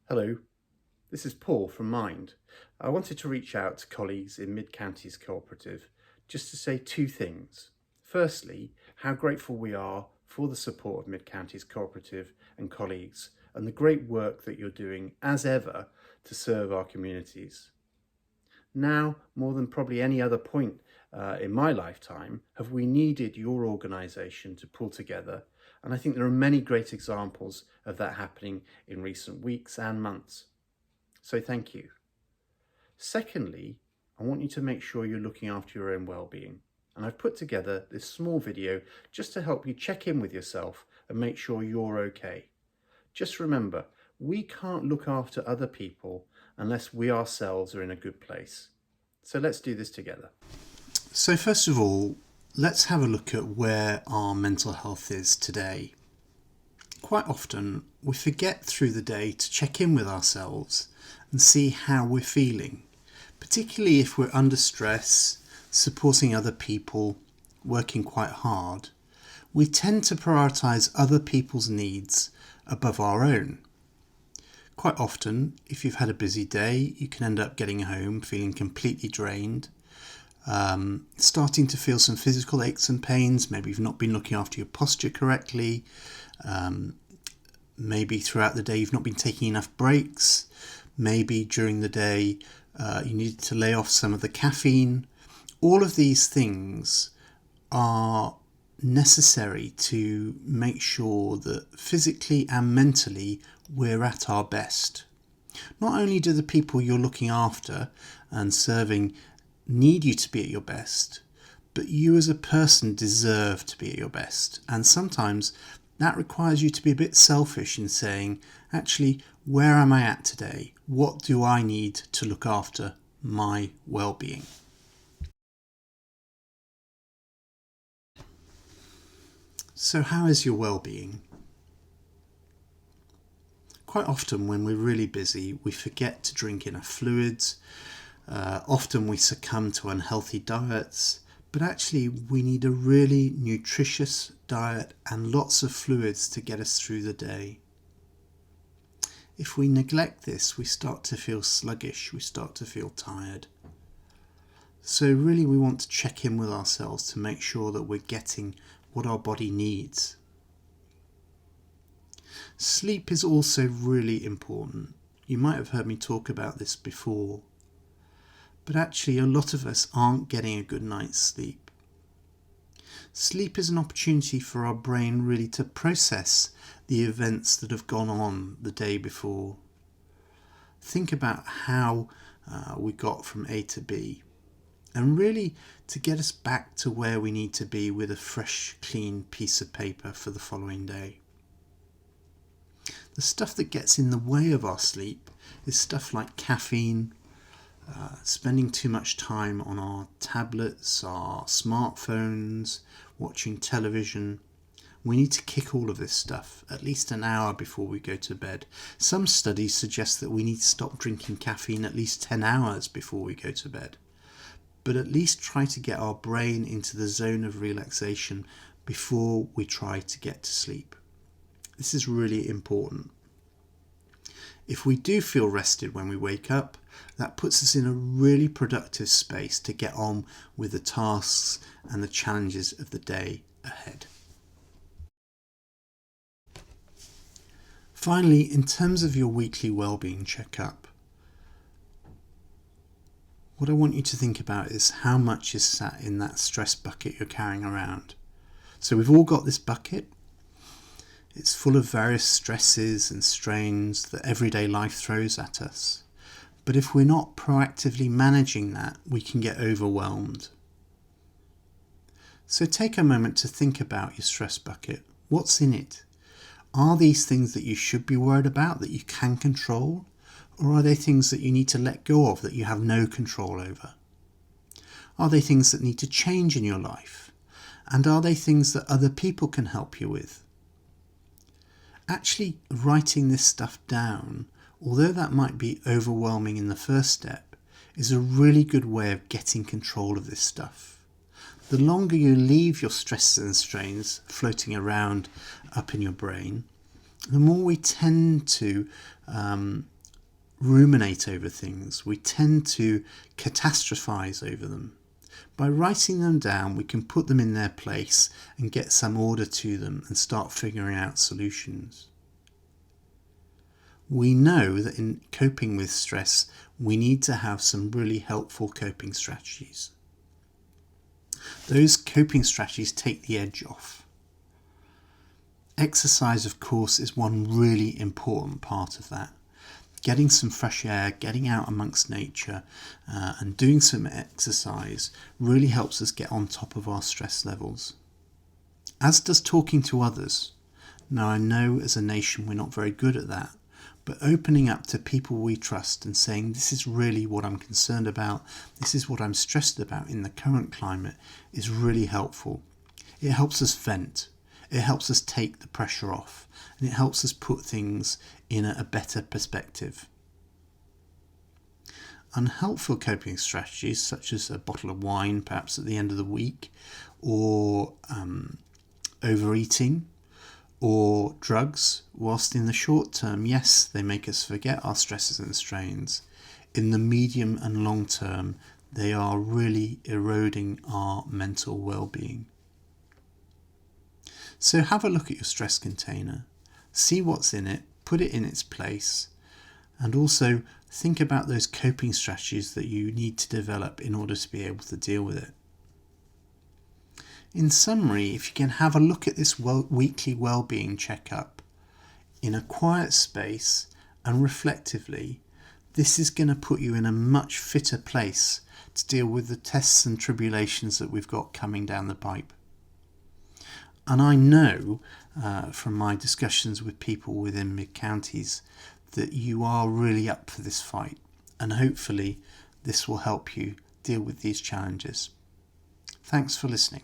Hello, this is Paul from Mind. I wanted to reach out to colleagues in Mid-Counties Co-operative just to say two things. Firstly, how grateful we are for the support of Mid-Counties Co-operative and colleagues and the great work that you're doing as ever to serve our communities. Now, more than probably any other point in my lifetime, have we needed your organisation to pull together, and I think there are many great examples of that happening in recent weeks and months. So thank you. Secondly, I want you to make sure you're looking after your own well-being. And I've put together this small video just to help you check in with yourself and make sure you're okay. Just remember, we can't look after other people unless we ourselves are in a good place. So let's do this together. So first of all, let's have a look at where our mental health is today. Quite often, we forget through the day to check in with ourselves and see how we're feeling, particularly if we're under stress, supporting other people, working quite hard. We tend to prioritise other people's needs above our own. Quite often, if you've had a busy day, you can end up getting home feeling completely drained, starting to feel some physical aches and pains. Maybe you've not been looking after your posture correctly. Maybe throughout the day you've not been taking enough breaks. Maybe during the day you needed to lay off some of the caffeine. All of these things are necessary to make sure that physically and mentally we're at our best. Not only do the people you're looking after and serving need you to be at your best, but you as a person deserve to be at your best. And sometimes that requires you to be a bit selfish in saying, actually, where am I at today? What do I need to look after my well-being? So how is your well-being? Quite often when we're really busy, we forget to drink enough fluids. Often we succumb to unhealthy diets, but actually we need a really nutritious diet and lots of fluids to get us through the day. If we neglect this, we start to feel sluggish, we start to feel tired. So really we want to check in with ourselves to make sure that we're getting what our body needs. Sleep is also really important. You might have heard me talk about this before, but actually a lot of us aren't getting a good night's sleep. Sleep is an opportunity for our brain really to process the events that have gone on the day before. Think about how we got from A to B, and really to get us back to where we need to be with a fresh, clean piece of paper for the following day. The stuff that gets in the way of our sleep is stuff like caffeine, spending too much time on our tablets, our smartphones, watching television. We need to kick all of this stuff at least an hour before we go to bed. Some studies suggest that we need to stop drinking caffeine at least 10 hours before we go to bed. But at least try to get our brain into the zone of relaxation before we try to get to sleep. This is really important. If we do feel rested when we wake up, that puts us in a really productive space to get on with the tasks and the challenges of the day ahead. Finally, in terms of your weekly wellbeing checkup, what I want you to think about is how much is sat in that stress bucket you're carrying around. So we've all got this bucket. It's full of various stresses and strains that everyday life throws at us. But if we're not proactively managing that, we can get overwhelmed. So take a moment to think about your stress bucket. What's in it? Are these things that you should be worried about, that you can control? Or are they things that you need to let go of, that you have no control over? Are they things that need to change in your life? And are they things that other people can help you with? Actually writing this stuff down, although that might be overwhelming in the first step, is a really good way of getting control of this stuff. The longer you leave your stresses and strains floating around up in your brain, the more we tend to ruminate over things. We tend to catastrophize over them. By writing them down, we can put them in their place and get some order to them and start figuring out solutions. We know that in coping with stress, we need to have some really helpful coping strategies. Those coping strategies take the edge off. Exercise, of course, is one really important part of that. Getting some fresh air, getting out amongst nature and doing some exercise really helps us get on top of our stress levels. As does talking to others. Now, I know as a nation we're not very good at that, but opening up to people we trust and saying, this is really what I'm concerned about, this is what I'm stressed about in the current climate, is really helpful. It helps us vent. It helps us take the pressure off, and it helps us put things in a better perspective. Unhelpful coping strategies, such as a bottle of wine perhaps at the end of the week, or overeating, or drugs, whilst in the short term, yes, they make us forget our stresses and strains, in the medium and long term, they are really eroding our mental well-being. So have a look at your stress container, see what's in it, put it in its place, and also think about those coping strategies that you need to develop in order to be able to deal with it. In summary, if you can have a look at this weekly well-being checkup in a quiet space and reflectively, this is going to put you in a much fitter place to deal with the tests and tribulations that we've got coming down the pipe. And I know from my discussions with people within mid-counties that you are really up for this fight, and hopefully this will help you deal with these challenges. Thanks for listening.